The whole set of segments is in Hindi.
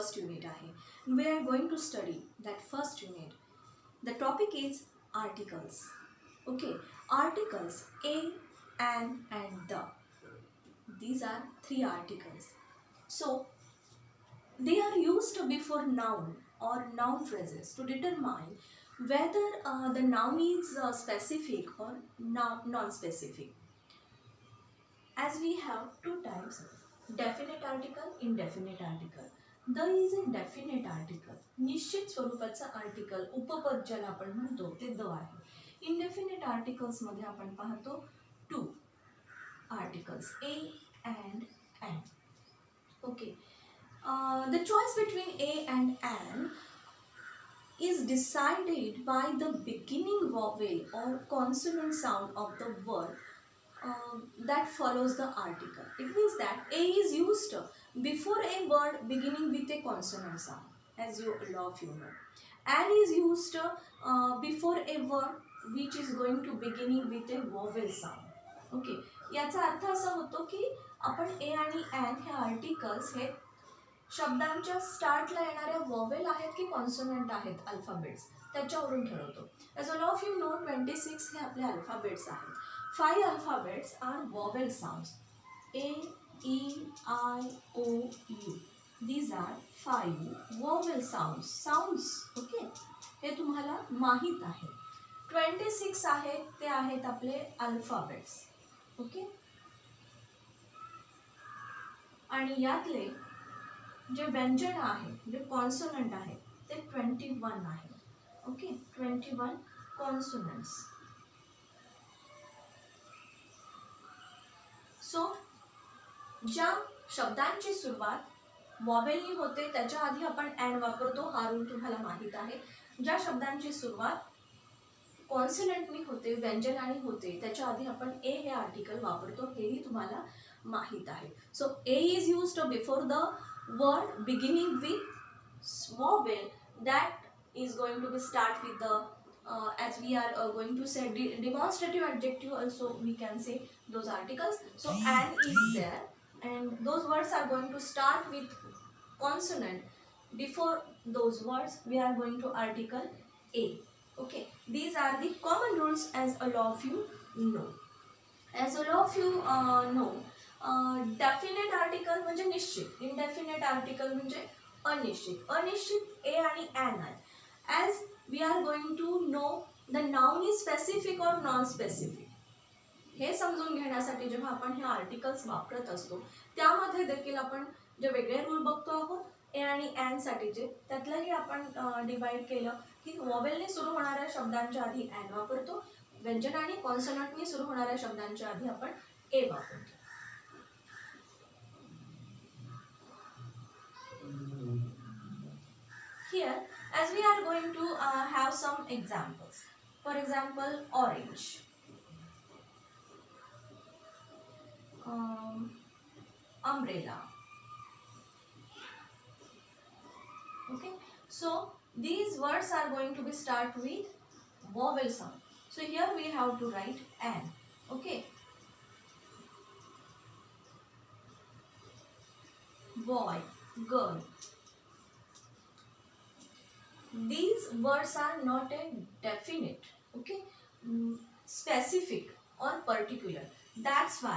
फर्स्ट युनिट आहे. We are going to study that first unit. The topic is articles. Okay, articles a, and the. These are three articles. So they are used before noun or noun phrases to determine whether the noun is specific or non-specific. As we have two types, definite article, indefinite article. The is a definite article. निश्चित स्वरूपाचा आर्टिकल, उपपद ज्याला आपण म्हणतो ते द आहे. इंडेफिनिट आर्टिकल्स मध्ये आपण पाहतो to articles a and an. Okay, the choice between a and an is decided by the beginning vowel or consonant sound of the word that follows the article. It means that a is used before a word beginning with a consonant sound, as you all of you know. An is used before a word which is going to beginning with a vowel sound. Okay, याचा अर्थ असा होतो की आपण ए आणि ॲन हे आर्टिकल्स हे शब्दांच्या स्टार्टला येणाऱ्या वॉवेल आहेत की कॉन्सोनंट आहेत अल्फाबेट्स त्याच्यावरून ठरवतो. As all of you know 26 हे आपले अल्फाबेट्स आहेत. 5 alphabets are vowel sounds. A, E, I, O, U. These are 5 vowel sounds. Okay, हे तुम्हाला माहीत आहे. 26 आहेत ते आहेत आपले अल्फाबेट्स. ओके, आणि यातले जे व्यंजन आहे, जे कॉन्सोनंट आहे ते 21 आहे. ओके, 21 कॉन्सोनंट्स. सो ज्या शब्दांची सुरुवात वॉवेलनी होते त्याच्या आधी आपण ॲन वापरतो, हा रूल तुम्हाला माहीत आहे. ज्या शब्दांची सुरुवात कॉन्सोनंटनी होते, व्यंजनाने होते, त्याच्या आधी आपण ए हे आर्टिकल वापरतो, हेही तुम्हाला माहीत आहे. So A is used before the word beginning with vowel that is going to be start with the as we are going to say demonstrative adjective also we can say those articles. So an is there and those words are going to start with consonant. Before those words we are going to article a. Okay, these are the common rules as all of you know. As all of you know, definite article म्हणजे निश्चित, indefinite article म्हणजे अनिश्चित. अनिश्चित a आणि an आहे. As we are going to know the noun is specific or non-specific. हे समजून घेण्यासाठी जेव्हा आपण हे आर्टिकल्स वापरत असतो त्यामध्ये देखील आपण जे वेगळे रूल बघतो आहोत ए आणि ॲन साठीचे, त्यातलंही आपण डिवाइड केलं की वॉवेलने सुरू होणाऱ्या शब्दांच्या आधी ॲन वापरतो, व्यंजन आणि कॉन्सोनंटने सुरू होणाऱ्या शब्दांच्या आधी आपण ए वापरतो. Here, as we are going to have some examples. For example, orange, umbrella. Okay, so these words are going to be start with vowel sound. So here we have to write an. Okay, boy, girl. These words are not a definite, okay, specific or particular. That's why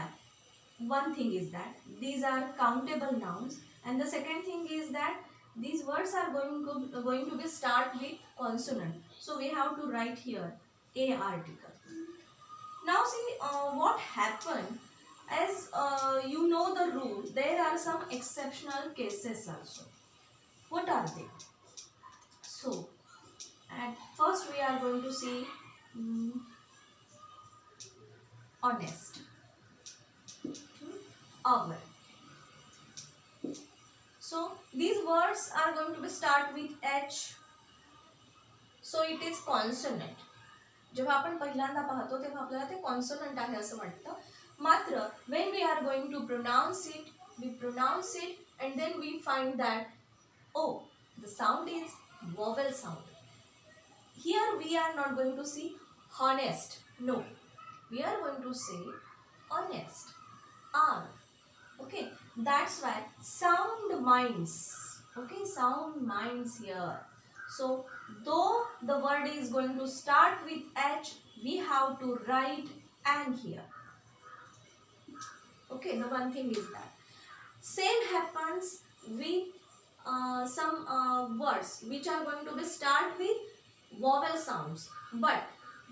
one thing is that these are countable nouns, and the second thing is that these words are going to be start with consonant. So we have to write here a article. Now see what happened. As you know the rule, there are some exceptional cases also. What are they? So, at first we are going to see honest, our. So, these words are going to be start with H. So, it is consonant. जेव्हा आपण पहिल्यांदा पाहतो तेव्हा आपल्याला ते कॉन्सोनंट आहे असं वाटतं. मात्र when we are going to pronounce it, we pronounce it and then we find that oh, the sound is vowel sound. Here we are not going to see honest. No, we are going to say honest. R. Okay, that's why sound minds Okay, sound minds here. So though the word is going to start with H, we have to write and here. Okay, the one thing is that same happens with some words which are going to be start with vowel sounds, but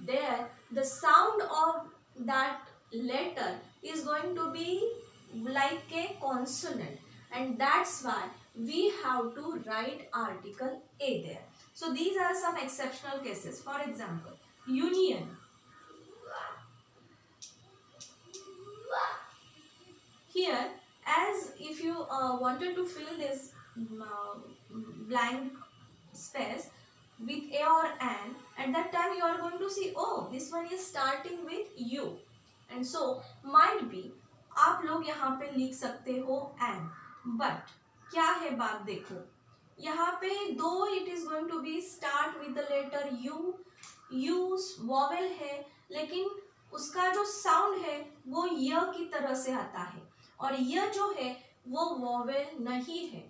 there the sound of that letter is going to be like a consonant, and that's why we have to write article a there. So these are some exceptional cases. For example, union. Here, as if you wanted to fill this blank space with a or an, at that time you are going to see, oh, this one is starting with u, and so might be आप लोग यहाँ पे लिख सकते हो एन, बट क्या है बात देखो, यहाँ पे दो it is going to be start with the letter U, U vowel है, लेकिन उसका जो साउंड है वो य की तरह से आता है, और य जो है वो वॉवेल नहीं है.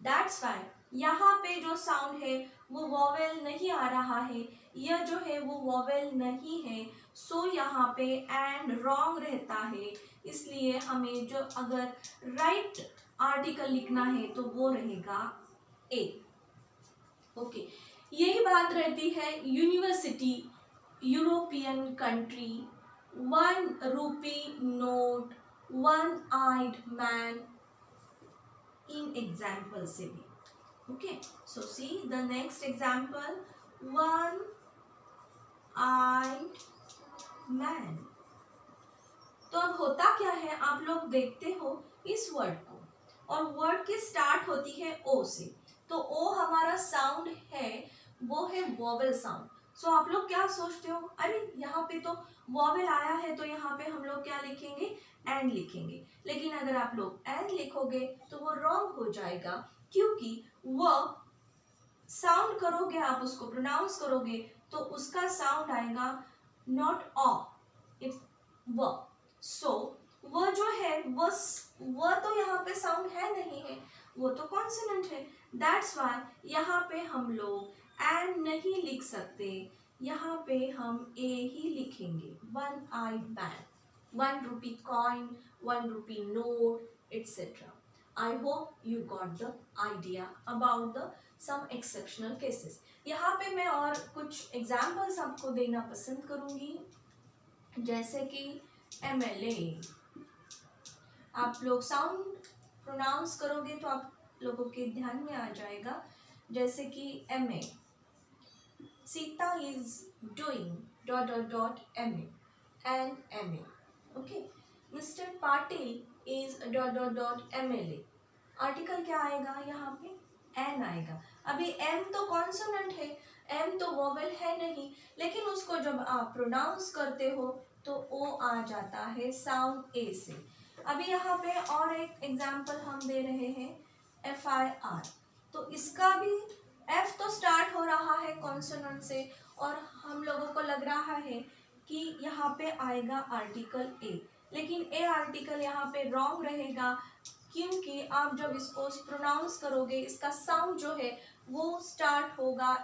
दैट्स वाई यहाँ पे जो साउंड है वो वॉवेल नहीं आ रहा है, यह जो है वो वॉवेल नहीं है, सो यहाँ पे एंड रॉन्ग रहता है. इसलिए हमें जो अगर राइट आर्टिकल लिखना है तो वो रहेगा ए. ओके, यही बात रहती है university, European country, 1 rupee note, 1 eyed man, इन एग्जाम्पल से भी. Okay, so see the next example, 1 eyed man. तो अब होता क्या है, आप लोग देखते हो इस वर्ड को, और वर्ड की स्टार्ट होती है ओ से, तो ओ हमारा साउंड है वो है वॉवेल साउंड. सो आप लोग क्या सोचते हो, अरे यहाँ पे तो वॉवेल आया है तो यहाँ पे हम लोग क्या लिखेंगे, एंड लिखेंगे. लेकिन अगर आप लोग एंड लिखोगे तो वो रॉन्ग हो जाएगा, क्योंकि वह साउंड करोगे, आप उसको प्रोनाउंस करोगे तो उसका साउंड आएगा नॉट ऑ, इफ व. सो वह जो है वह तो यहाँ पे साउंड है नहीं है, वो तो कॉन्सोनेंट है. दैट्स वाई यहाँ पे हम लोग एंड नहीं लिख सकते, यहाँ पे हम ए ही लिखेंगे. 1 आइड मैन, 1 रूपी coin, 1 rupee note, etc. I hope you got the idea about the some exceptional cases. यहाँ पे मैं और कुछ एग्जाम्पल्स आपको देना पसंद करूँगी, जैसे कि MLA. आप लोग साउंड प्रोनाउंस करोगे तो आप लोगों के ध्यान में आ जाएगा, जैसे कि MA, Sita is doing dot dot dot MA and MA. Okay, mister Patil is dot dot dot MLA. Article क्या आएगा यहाँ पे, एन आएगा. अभी एम तो कॉन्सोनेंट है, एम तो वोवेल है नहीं, लेकिन उसको जब आप प्रोनाउंस करते हो तो ओ आ जाता है साउंड ए से. अभी यहाँ पे और एक एग्जाम्पल हम दे रहे हैं FIR. तो इसका भी एफ तो स्टार्ट हो रहा है कॉन्सोनेंट से, और हम लोगों को लग रहा है कि यहाँ पे आएगा आर्टिकल ए, लेकिन ए आर्टिकल यहाँ पे रॉन्ग रहेगा, क्योंकि आप जब इसको प्रोनाउंस करोगे इसका साउंड जो है वो स्टार्ट होगा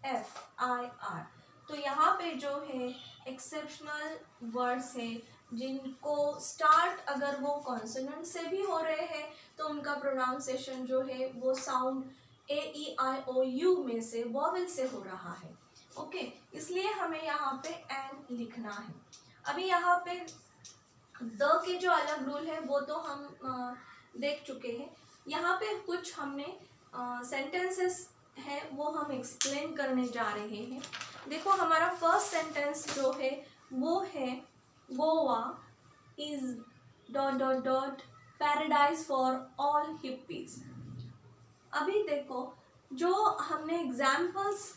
FIR. तो यहाँ पे जो है एक्सेप्शनल वर्ड्स है जिनको स्टार्ट अगर वो कॉन्सोनेंट से भी हो रहे हैं तो उनका प्रोनाउंसिएशन जो है वो साउंड AEIOU में से वॉवेल से हो रहा है. ओके, इसलिए हमें यहाँ पे एन लिखना है. अभी यहाँ पे द के जो अलग रूल है वो तो हम देख चुके हैं. यहाँ पे कुछ हमने सेंटेंसेस है वो हम एक्सप्लेन करने जा रहे हैं. देखो, हमारा फर्स्ट सेंटेंस जो है वो है Goa is dot dot dot paradise for all hippies. अभी देखो, जो हमने एग्जाम्पल्स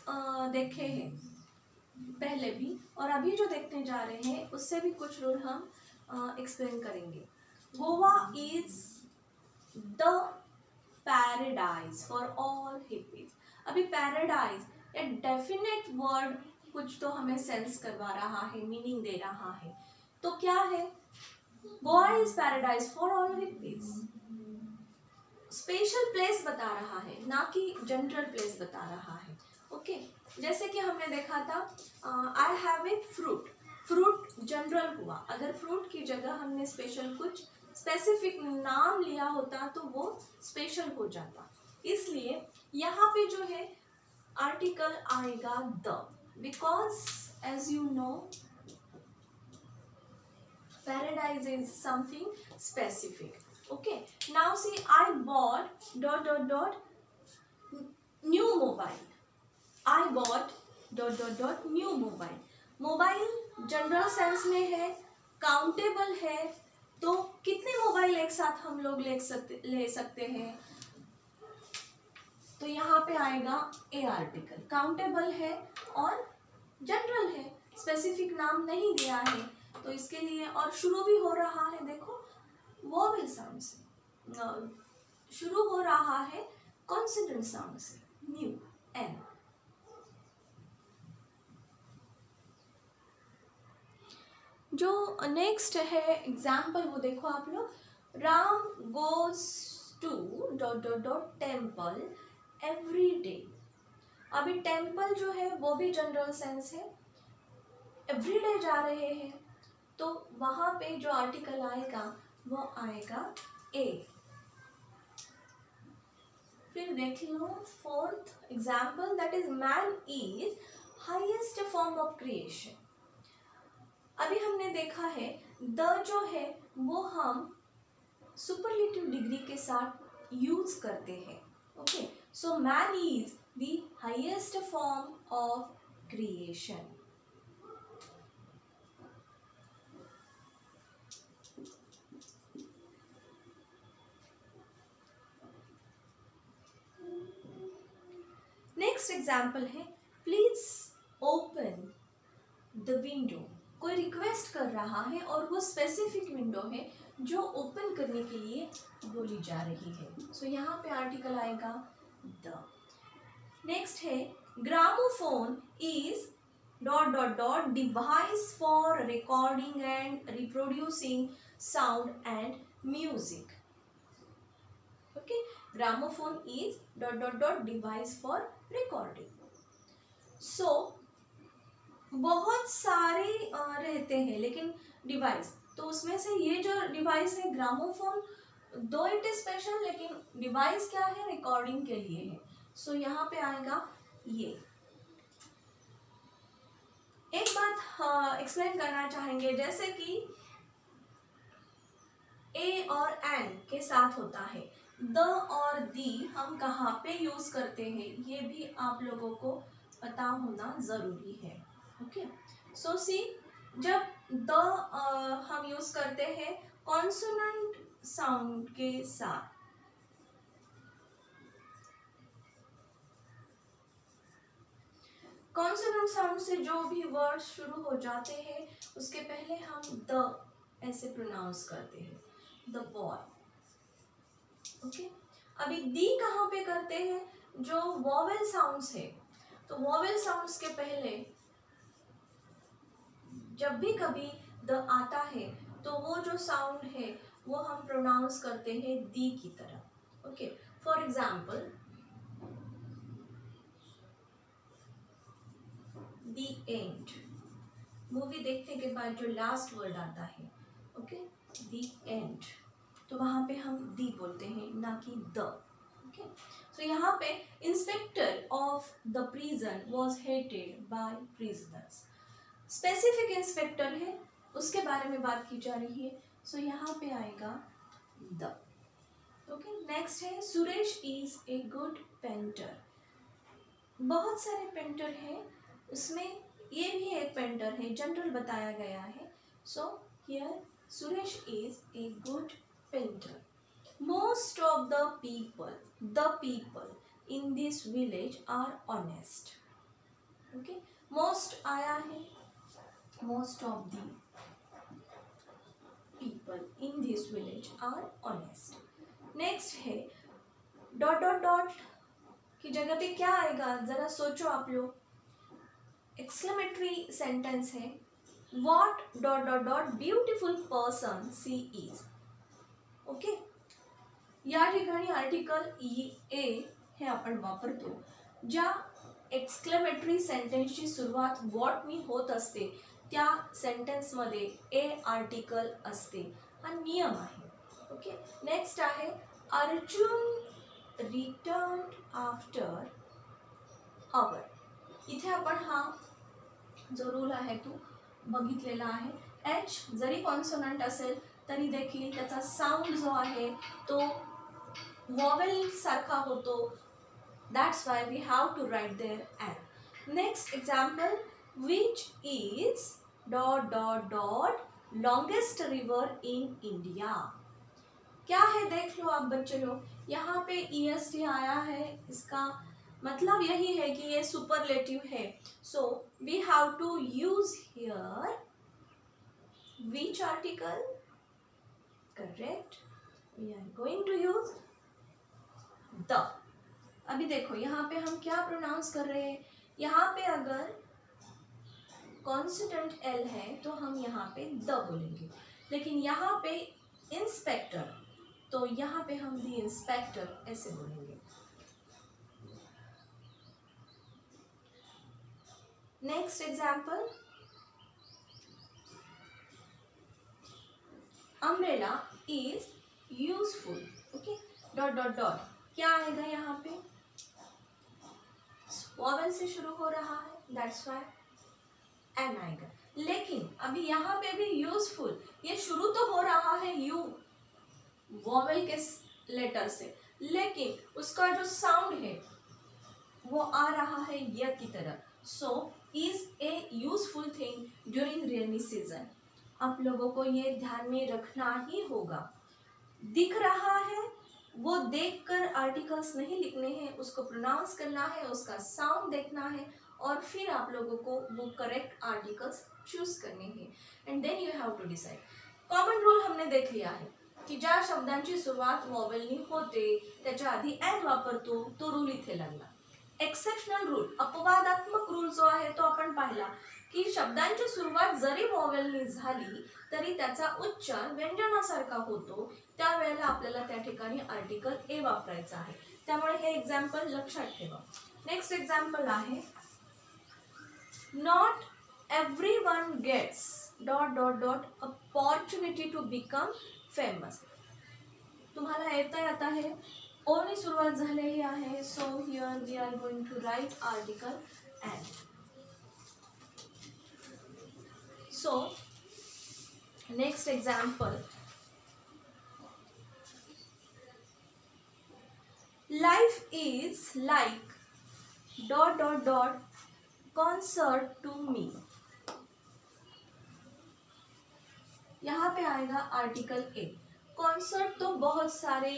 देखे हैं पहले भी और अभी जो देखने जा रहे हैं उससे भी कुछ रूल हम एक्सप्लेन करेंगे. Goa is the paradise for all hippies. अभी पैराडाइज एक डेफिनेट वर्ड कुछ तो हमें सेंस करवा रहा है, मीनिंग दे रहा है. तो क्या है, Goa is paradise for all hippies. Special place बता रहा है, ना कि जनरल प्लेस बता रहा है। ओके, जैसे कि हमने देखा था I have a fruit, fruit general हुआ। अगर फ्रूट की जगह हमने स्पेशल कुछ स्पेसिफिक नाम लिया होता तो वो स्पेशल हो जाता। इसलिए यहाँ पे जो है आर्टिकल आएगा the, because as you know paradise is something specific. Okay, now see, I bought dot dot dot new mobile. I bought dot dot dot new mobile. Mobile general sense में है, काउंटेबल है, तो कितने मोबाइल एक साथ हम लोग ले सकते हैं? तो यहाँ पे आएगा ए आर्टिकल, काउंटेबल है और जनरल है, स्पेसिफिक नाम नहीं दिया है, तो इसके लिए। और शुरू भी हो रहा है, देखो वोवेल साउंड से शुरू हो रहा है, कॉन्सोनेंट साउंड से, न्यू एन। जो नेक्स्ट है एग्जाम्पल वो देखो आप लोग, Ram goes to dot dot dot temple every day. अभी टेम्पल जो है वो भी जनरल सेंस है, एवरी डे जा रहे हैं, तो वहां पे जो आर्टिकल आएगा वो आएगा ए। फिर देख लो fourth example, that is man is highest form of creation. अभी हमने देखा है द जो है वो हम सुपरलेटिव डिग्री के साथ यूज करते हैं। Okay, so man is the highest form of creation. Next example है प्लीज ओपन द विंडो। कोई रिक्वेस्ट कर रहा है और वो स्पेसिफिक विंडो है जो ओपन करने के लिए बोली जा रही है, सो यहाँ पे आर्टिकल आएगा द। नेक्स्ट है gramophone is dot dot dot device for recording and reproducing sound and music. Okay, gramophone is dot dot dot device for recording. So बहुत सारे रहते हैं लेकिन डिवाइस, तो उसमें से ये जो डिवाइस है ग्रामोफोन, दो इट इज स्पेशल, लेकिन डिवाइस क्या है, रिकॉर्डिंग के लिए है, सो यहाँ पे आएगा ये। एक बात एक्सप्लेन करना चाहेंगे, जैसे कि ए और एन के साथ होता है, द और दी हम कहाँ पे यूज करते हैं ये भी आप लोगों को पता होना जरूरी है। ओके, सो सी, जब द हम यूज करते हैं कॉन्सोनेंट साउंड के साथ, कॉन्सोनेंट साउंड से जो भी वर्ड शुरू हो जाते हैं उसके पहले हम द ऐसे प्रोनाउंस करते हैं, द बॉय। ओके, अभी दी कहाँ पे करते हैं, जो वॉवेल साउंड्स है, तो वॉवेल साउंड्स के पहले जब भी कभी द आता है तो वो जो साउंड है वो हम प्रोनाउंस करते हैं दी की तरह। Okay, for example the and, movie देखने के बाद जो लास्ट वर्ड आता है, ओके, दी एंड, तो वहाँ पे हम दी बोलते हैं ना कि द। ओके, सो यहाँ पे inspector of the prison was hated by prisoners, specific inspector है उसके बारे में बात की जा रही है, सो यहाँ पे आएगा द। ओके, नेक्स्ट है Suresh is a good painter. बहुत सारे पेंटर हैं, उसमें ये भी एक पेंटर है, जनरल बताया गया है, so here Suresh is a good painter. Most of the people in this village are honest. Okay, most आया है, most of the people in this village are honest. Next है डॉट डॉट डॉट की जगह पे क्या आएगा, जरा सोचो आप लोग। एक्सक्लेमेटरी सेंटेंस है, what dot dot dot beautiful person she is. Okay, या ठिकाणी आर्टिकल ए हे आपण वापरतो ज्या एक्सक्लेमेटरी सेंटेन्सची सुरुवात वॉटनी होत असते त्या सेंटेन्समध्ये ए आर्टिकल असते. हा नियम आहे. ओके. नेक्स्ट आहे अर्जुन रिटर्न आफ्टर आवर. इथे आपण हा जो रूल आहे तो बघितलेला आहे. एच जरी कॉन्सोनंट असेल तरी देखील त्याचा साऊंड जो आहे तो वॉवेल सारखा होतो. That's why we have to write there an. Next example, which is dot dot dot longest river in India. क्या है देख लो आप बच्चे लोग. यहाँ पे est आया है, इसका मतलब यही है कि ये सुपरलेटिव है. So we have to use here which article? Correct. We are going to use the. अभी देखो यहाँ पे हम क्या प्रोनाउंस कर रहे हैं. यहाँ पे अगर कॉन्सोनेंट एल है तो हम यहाँ पे द बोलेंगे, लेकिन यहाँ पे इंस्पेक्टर तो यहाँ पे हम दी इंस्पेक्टर ऐसे बोलेंगे. Next example, umbrella is useful. Okay. Dot dot dot क्या आएगा यहाँ पे, वॉवेल से शुरू हो रहा है, दैट्स व्हाई एन आएगा. लेकिन अभी यहाँ पे भी यूजफुल, ये शुरू तो हो रहा है यू वॉवेल के लेटर से, लेकिन उसका जो साउंड है वो आ रहा है य की तरह. So is a useful thing during rainy season. आप लोगों को ये ध्यान में रखना ही होगा. दिख रहा है वो देखकर आर्टिकल्स नहीं लिखने हैं, उसको प्रोनाउंस करना है, उसका साउंड देखना है और फिर आप लोगों को वो करेक्ट आर्टिकल्स चूज करने हैं. And then you have to decide. Common rule हमने देख लिया है की ज्या शब्दांची सुरुवात वॉवेलनी होते त्याच्या आधी एन वापरतो तो रूल इथे लागला. एक्सेप्शनल रूल, अपवादात्मक रूल जो आहे तो आपण पाहिला की शब्दांची सुरुवात जरी वॉवेलनी झाली तरी त्याचा उच्चार व्यंजनासारखा होतो. त्यावेळेला आपल्याला त्या ठिकाणी आर्टिकल ए वापरायचा आहे. त्यामुळे हे एक्झाम्पल लक्षात ठेवा. नेक्स्ट एक्झाम्पल आहे not everyone gets dot dot dot opportunity to become famous. तुम्हाला येता हे ओनी सुरुवात झालेली आहे. So here we are going to write article and. So next example, life is like dot dot dot concert to me. यहाँ पे आएगा आर्टिकल ए. कॉन्सर्ट तो बहुत सारे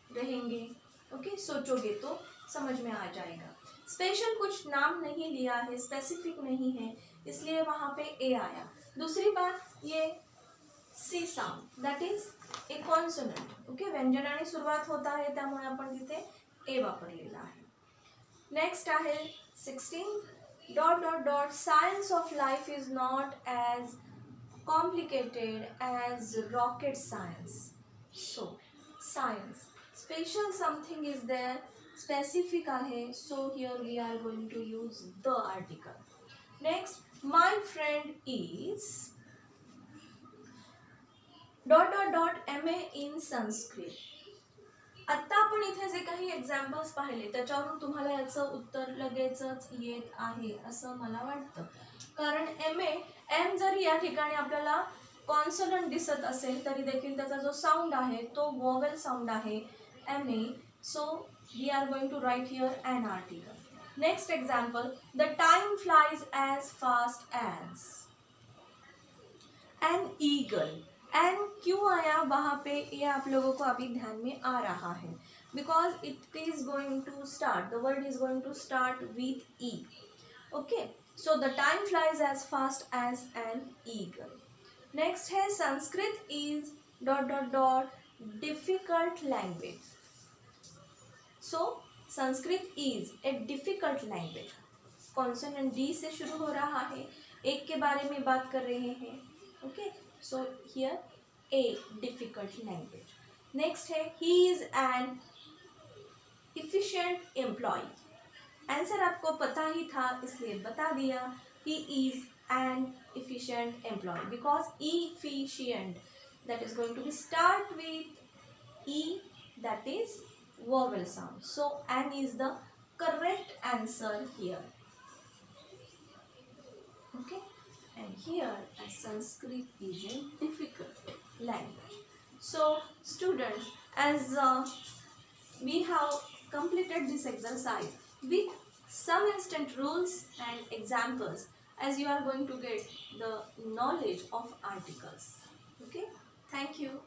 रहेंगे. ओके. सोचोगे तो समझ में आ जाएगा. स्पेशल कुछ नाम नहीं लिया है, स्पेसिफिक नहीं है, इसलिए वहाँ पे ए आया. दूसरी बात, ये C sound that is a consonant. Okay. व्यंजनाने सुरुवात होता है त्यामुळे आपण तिथे ए वापरलेला आहे. नेक्स्ट आहे 16 dot dot dot science of life is not as complicated as rocket science. So science special something is there, specific आहे. So here we are going to use the article. Next, my friend is dot dot dot MA in Sanskrit. आत्ता आपण इथे जे काही एक्झाम्पल्स पाहिले त्याच्यावरून तुम्हाला याचं उत्तर लगेचच येत आहे असं मला वाटतं. कारण एम जरी या ठिकाणी आपल्याला कॉन्सोनंट दिसत असेल तरी देखील त्याचा जो साऊंड आहे तो वॉवेल साऊंड आहे MA. So we are going to write here an article. Next example, the time flies as fast as an eagle. An क्यों आया वहाँ पे, ये आप लोगों को अभी ध्यान में आ रहा है because it is going to start, the word is going to start with E. Okay. So the time flies as fast as an eagle. Next है Sanskrit is dot dot dot difficult language. So Sanskrit is a difficult language. Consonant D से शुरू हो रहा है, एक के बारे में बात कर रहे हैं. Okay. So here a difficult language. Next है he is an efficient employ. Answer आपको पता ही था इसलिए बता दिया, he is an efficient employee because efficient that is going to be start with e, that is vowel sound, so n is the correct answer here. Okay, and here Sanskrit is a difficult language. So students, as we have completed this exercise with some instant rules and examples, as you are going to get the knowledge of articles. Okay, thank you.